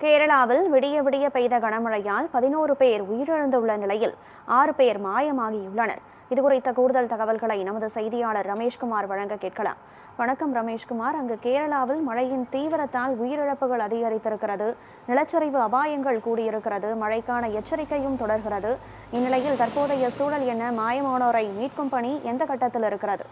கேரளாவில் விடிய விடிய பெய்த கனமழையால் 11 பேர் உயிரிழந்துள்ள நிலையில் 6 பேர் மாயமாகியுள்ளனர். இதுகுறித்த கூடுதல் தகவல்களை நமது செய்தியாளர் ரமேஷ்குமார் வழங்க கேட்கலாம். வணக்கம் ரமேஷ்குமார். அங்கு கேரளாவில் மழையின் தீவிரத்தால் உயிரிழப்புகள் அதிகரித்திருக்கிறது, நிலச்சரிவு அபாயங்கள் கூடியிருக்கிறது, மழைக்கான எச்சரிக்கையும் தொடர்கிறது. இந்நிலையில் தற்போதைய சூழல் என்ன? மாயமானோரை மீட்கும் பணி எந்த கட்டத்தில் இருக்கிறது?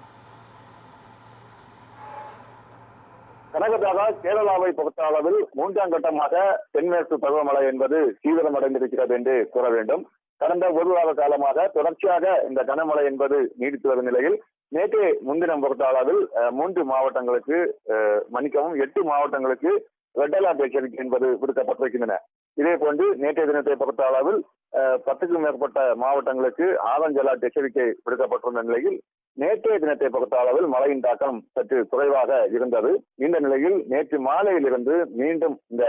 கனகதாரா கேரளாவை பொறுத்த அளவில் 3ஆம் கட்டமாக தென்மேற்கு பருவமழை என்பது தீவிரமடைந்திருக்கிறது என்று கூற வேண்டும். கடந்த ஒரு வார காலமாக தொடர்ச்சியாக இந்த கனமழை என்பது நீடித்து வரும் நிலையில் நேற்று முன்தினம் பொறுத்த அளவில் 3 மாவட்டங்களுக்கு 8 மாவட்டங்களுக்கு ரெட் அலர்ட் எச்சரிக்கை என்பது விடுக்கப்பட்டிருக்கின்றன. இதே போன்று நேற்றைய தினத்தை பொறுத்த அளவில் 10க்கும் மேற்பட்ட மாவட்டங்களுக்கு ஆரஞ்சு அலர்ட் எச்சரிக்கை விடுக்கப்பட்டிருந்த நிலையில் நேற்றைய தினத்தை பொறுத்த அளவில் மழையின் தாக்கம் சற்று குறைவாக இருந்தது. இந்த நிலையில் நேற்று மாலையிலிருந்து மீண்டும் இந்த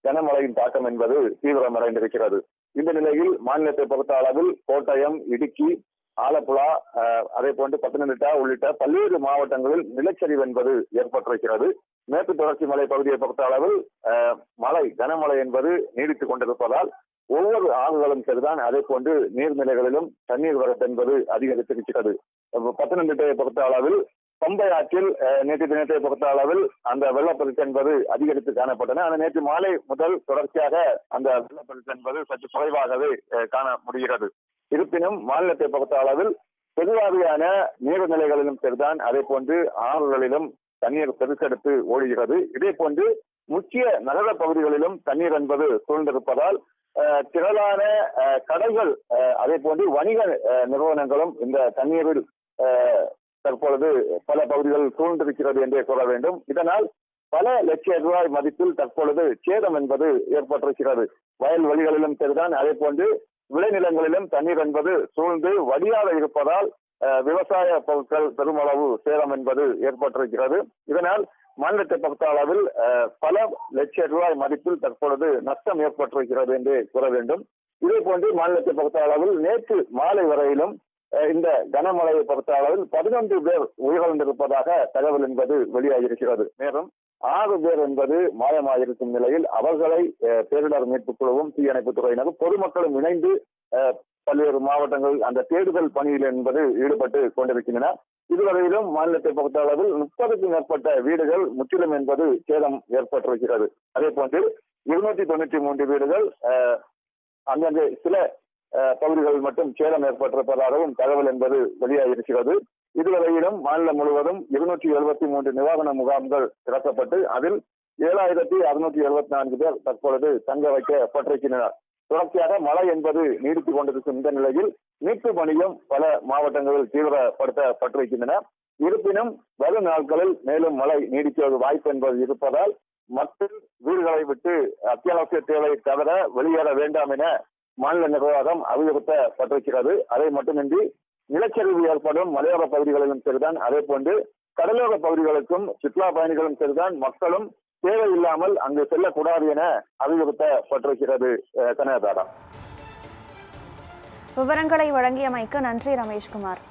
கனமழையின் தாக்கம் என்பது தீவிரமடைந்திருக்கிறது. இந்த நிலையில் மாநிலத்தை பொறுத்த அளவில் கோட்டயம், இடுக்கி, ஆலப்புழா, அதே போன்று பத்தனந்திட்டா உள்ளிட்ட பல்வேறு மாவட்டங்களில் நிலச்சரிவு என்பது ஏற்பட்டிருக்கிறது. மேற்கு தொடர்ச்சி மலை பகுதியை பொறுத்த அளவில் கனமழை என்பது நீடித்துக் கொண்டிருப்பதால் ஒவ்வொரு ஆறுகளும் சரிதான், அதே போன்று நீர்நிலைகளிலும் தண்ணீர் வரத்து என்பது அதிகரித்திருக்கிறது. பத்தனந்திட்டையை பொறுத்த அளவில் பம்பை ஆற்றில் நேற்று தினத்தை பொறுத்த அளவில் அந்த வெள்ளப்பெருக்கு என்பது அதிகரித்து காணப்பட்டன. ஆனால் நேற்று மாலை முதல் தொடர்ச்சியாக அந்த வெள்ளப்பெருக்கு என்பது சற்று குறைவாகவே காண முடிகிறது. இருப்பினும் மாநிலத்தை பொறுத்த அளவில் பெருவாரியான நீர்நிலைகளிலும் சரிதான், அதே போன்று ஆறுகளிலும் தண்ணீர் பெருக்கெடுத்து ஓடுகிறது. இதே போன்று முக்கிய நகர பகுதிகளிலும் தண்ணீர் என்பது சூழ்ந்திருப்பதால் திரளான கடைகள், அதே போன்று வணிக நிறுவனங்களும் இந்த தண்ணீரில் தற்பொழுது பல பகுதிகளில் சூழ்ந்திருக்கிறது என்றே கூற வேண்டும். இதனால் பல லட்சம் ரூபாய் மதிப்பில் தற்பொழுது சேதம் என்பது ஏற்பட்டிருக்கிறது. வயல்வெளிகளிலும் சரிதான், அதே போன்று விளைநிலங்களிலும் தண்ணீர் என்பது சூழ்ந்து வடியாக இருப்பதால் விவசாய பொருட்கள் பெருமளவு சேதம் என்பது ஏற்பட்டிருக்கிறது. இதனால் மாநிலத்தை பொறுத்த அளவில் பல லட்சம் ரூபாய் மதிப்பில் தற்பொழுது நஷ்டம் ஏற்பட்டிருக்கிறது என்று கூற வேண்டும். இதே போன்று மாநிலத்தை பொறுத்த அளவில் நேற்று மாலை வரையிலும் இந்த கனமழையை பொறுத்த அளவில் 11 பேர் உயிரிழந்திருப்பதாக தகவல் என்பது வெளியாகியிருக்கிறது. மேலும் 6 பேர் என்பது மாயமாயிருக்கும் நிலையில் அவர்களை பேரிடர் மீட்புக் குழுவும் தீயணைப்புத் துறையினரும் பொதுமக்களும் இணைந்து பல்வேறு மாவட்டங்கள் அந்த தேடுதல் பணியில் என்பது ஈடுபட்டு கொண்டிருக்கின்றன. இதுவரையிலும் மாநிலத்தை பொறுத்த அளவில் 30க்கும் மேற்பட்ட வீடுகள் முற்றிலும் என்பது சேதம் ஏற்பட்டிருக்கிறது. அதே போன்று 293 வீடுகள் அங்கங்கே சில பகுதிகளில் மட்டும் சேதம் ஏற்பட்டிருப்பதாகவும் தகவல் என்பது வெளியாகியிருக்கிறது. இதுவரையிலும் மாநிலம் முழுவதும் 273 நிவாரண முகாம்கள் திறக்கப்பட்டு அதில் 7674 பேர் தற்பொழுது தங்க வைக்கப்பட்டிருக்கின்றனர். தொடர்ச்சியாக மழை என்பது நீடித்துக் கொண்டிருக்கும் இந்த நிலையில் மீட்பு பணியும் பல மாவட்டங்களில் தீவிரப்படுத்தப்பட்டிருக்கின்றன. இருப்பினும் வரும் நாட்களில் மேலும் மழை நீடிக்க வாய்ப்பு என்பது இருப்பதால் மக்கள் வீடுகளை விட்டு அத்தியாவசிய தேவை தவிர வெளியேற வேண்டாம் என மாநில நிர்வாகம் அறிவுறுத்தப்பட்டிருக்கிறது. அதை மட்டுமின்றி நிலச்சரிவு ஏற்படும் மலையோர பகுதிகளிலும் சரிதான், அதே போன்று கடலோர பகுதிகளுக்கும் சுற்றுலா பயணிகளும் சரிதான், மக்களும் தேவையில்லாமல் அங்கு செல்லக்கூடாது என அறிவுறுத்தப்பட்டிருக்கிறது. கனகதாரா, விவரங்களை வழங்கியமைக்கு நன்றி ரமேஷ்குமார்.